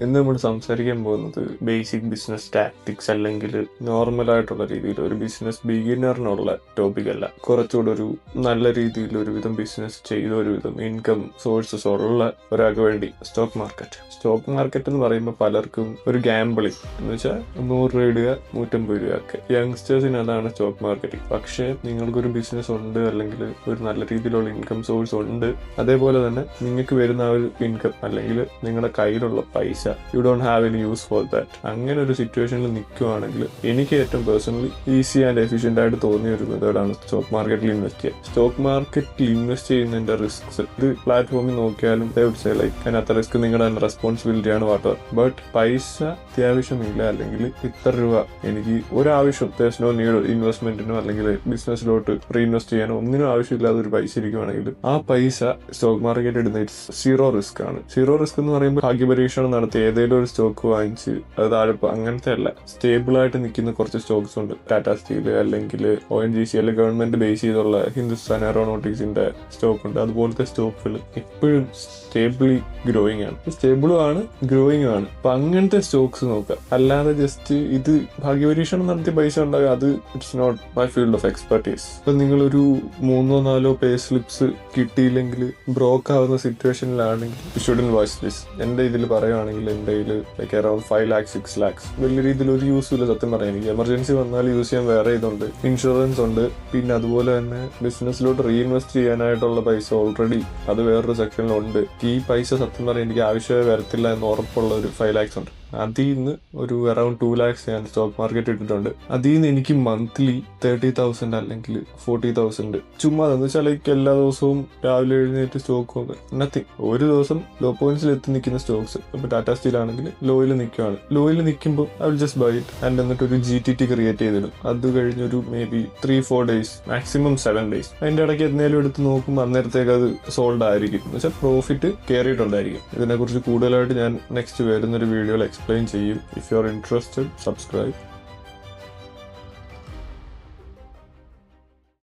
ഇന്ന് നമ്മൾ സംസാരിക്കാൻ പോകുന്നത് ബേസിക് ബിസിനസ് ടാക്ടിക്സ് അല്ലെങ്കിൽ നോർമൽ ആയിട്ടുള്ള രീതിയിൽ ഒരു ബിസിനസ് ബിഗിനറിനുള്ള ടോപ്പിക് അല്ല. കുറച്ചുകൂടെ ഒരു നല്ല രീതിയിൽ ഒരുവിധം ബിസിനസ് ചെയ്ത ഒരുവിധം ഇൻകം സോഴ്സസ് ഉള്ള ഒരാൾക്ക് വേണ്ടി സ്റ്റോക്ക് മാർക്കറ്റ് എന്ന് പറയുമ്പോൾ പലർക്കും ഒരു ഗാംബിളിംഗ് എന്ന് വെച്ചാൽ 100 രൂപ ഇടുക 150 രൂപ ഒക്കെ. യങ്സ്റ്റേഴ്സിന് അതാണ് സ്റ്റോക്ക് മാർക്കറ്റിംഗ്. പക്ഷേ നിങ്ങൾക്കൊരു ബിസിനസ് ഉണ്ട് അല്ലെങ്കിൽ ഒരു നല്ല രീതിയിലുള്ള ഇൻകം സോഴ്സ് ഉണ്ട്, അതേപോലെ തന്നെ നിങ്ങൾക്ക് വരുന്ന ആ ഒരു ഇൻകം അല്ലെങ്കിൽ നിങ്ങളുടെ കയ്യിലുള്ള പൈസ you don't have any use for that. അങ്ങനെ ഒരു സിറ്റുവേഷനിൽ നിൽക്കുകയാണെങ്കിൽ എനിക്ക് ഏറ്റവും പേഴ്സണലി ഈസി ആൻഡ് എഫിഷ്യന്റ് ആയിട്ട് തോന്നിയ ഒരു മെത്തേഡാണ് സ്റ്റോക്ക് മാർക്കറ്റിൽ ഇൻവെസ്റ്റ് ചെയ്യുക. സ്റ്റോക്ക് മാർക്കറ്റിൽ ഇൻവെസ്റ്റ് ചെയ്യുന്നതിന്റെ റിസ്ക്സ് ഇത് പ്ലാറ്റ്ഫോമിൽ നോക്കിയാലും അതിനകത്ത് റിസ്ക് നിങ്ങളുടെ തന്നെ റെസ്പോൺസിബിലിറ്റി ആണ് വാട്ടർ. ബട്ട് പൈസ അത്യാവശ്യമില്ല അല്ലെങ്കിൽ ഇത്ര രൂപ എനിക്ക് ഒരാവശ്യം നോ നീഡ് ഇൻവെസ്റ്റ്മെന്റിനോ അല്ലെങ്കിൽ ബിസിനസ്സിലോട്ട് റീഇൻവെസ്റ്റ് ചെയ്യാനോ ഒന്നിനും ആവശ്യമില്ലാതെ ഒരു പൈസ ഇരിക്കുവാണെങ്കിൽ ആ പൈസ സ്റ്റോക്ക് മാർക്കറ്റ് ഇടുന്ന സീറോ റിസ്ക് ആണ്. സീറോ റിസ്ക് എന്ന് പറയുമ്പോൾ ഭാഗ്യപരീക്ഷണം നടത്തി ഏതെങ്കിലും ഒരു സ്റ്റോക്ക് വാങ്ങിച്ച് അത് താഴെപ്പോ അങ്ങനത്തെ അല്ല. സ്റ്റേബിൾ ആയിട്ട് നിൽക്കുന്ന കുറച്ച് സ്റ്റോക്സ് ഉണ്ട്. ടാറ്റ സ്റ്റീൽ അല്ലെങ്കിൽ ONGC അല്ലെങ്കിൽ ഗവൺമെന്റ് ബേസ് ചെയ്തുള്ള ഹിന്ദുസ്ഥാൻ എയറോനോട്ടിക്സിന്റെ സ്റ്റോക്ക് ഉണ്ട്. അതുപോലത്തെ സ്റ്റോക്കുകൾ എപ്പോഴും സ്റ്റേബിളി ഗ്രോയിങ് ആണ്, സ്റ്റേബിളും ആണ് ഗ്രോയിങ് ആണ്. അപ്പൊ അങ്ങനത്തെ സ്റ്റോക്സ് നോക്കുക. അല്ലാതെ ജസ്റ്റ് ഇത് ഭാഗ്യപരീക്ഷണം നടത്തി പൈസ ഉണ്ടാകുക, അത് it's not my field of expertise. ഇപ്പൊ നിങ്ങളൊരു 3-4 പേ സ്ലിപ്സ് കിട്ടിയില്ലെങ്കിൽ ബ്രോക്ക് ആവുന്ന സിറ്റുവേഷനിലാണെങ്കിൽ യു ഷുഡന്റ് വാച്ച് ദിസ്. എന്റെ ഇതിൽ പറയുകയാണെങ്കിൽ എന്റെ കയ്യിൽ ലൈക്ക് അറൌണ്ട് 5 lakhs 6 lakhs വലിയ രീതിയിൽ ഒരു യൂസ് ഇല്ല സത്യം പറയാൻ. എനിക്ക് എമർജൻസി വന്നാൽ യൂസ് ചെയ്യാൻ വേറെ ഇതുണ്ട്, ഇൻഷുറൻസ് ഉണ്ട്. പിന്നെ അതുപോലെ തന്നെ ബിസിനസ്സിലോട്ട് റീഇൻവെസ്റ്റ് ചെയ്യാനായിട്ടുള്ള പൈസ ഓൾറെഡി അത് വേറൊരു സെക്ഷനിലുണ്ട്. ഈ പൈസ സത്യം പറയാൻ എനിക്ക് ആവശ്യമേ വരത്തില്ല എന്ന് ഉറപ്പുള്ള ഒരു 5 lakhs ഉണ്ട്. അതിൽ നിന്ന് ഒരു അറൌണ്ട് 2 lakhs ഞാൻ സ്റ്റോക്ക് മാർക്കറ്റ് ഇട്ടിട്ടുണ്ട്. അതിൽ നിന്ന് എനിക്ക് മന്ത്ലി 30,000 അല്ലെങ്കിൽ 40,000 ചുമ്മാ എന്ന് വെച്ചാൽ ലൈക്ക് എല്ലാ ദിവസവും രാവിലെ എഴുന്നേറ്റ് സ്റ്റോക്ക് നത്തിങ്. ഒരു ദിവസം ലോ പോയിന്റ്സിൽ എത്തി നിൽക്കുന്ന സ്റ്റോക്സ് ഇപ്പൊ ടാറ്റ സ്റ്റീൽ ആണെങ്കിൽ ലോയിൽ നിൽക്കുകയാണ്. ലോയിൽ നിൽക്കുമ്പോൾ I will just buy it and എന്നിട്ട് ഒരു GTT ക്രിയേറ്റ് ചെയ്തിടും. അത് കഴിഞ്ഞൊരു maybe 3-4 days maximum 7 days അതിന്റെ ഇടയ്ക്ക് എന്തെങ്കിലും എടുത്ത് നോക്കുമ്പോൾ അന്നേരത്തേക്ക് അത് സോൾഡ് ആയിരിക്കും. എന്ന് വെച്ചാൽ പ്രോഫിറ്റ് കയറിയിട്ടുണ്ടായിരിക്കും. ഇതിനെക്കുറിച്ച് കൂടുതലായിട്ട് ഞാൻ നെക്സ്റ്റ് വരുന്നൊരു വീഡിയോയിൽ എക്സ്പ്ലെയിൻ ചെയ്യും. If you are interested, subscribe.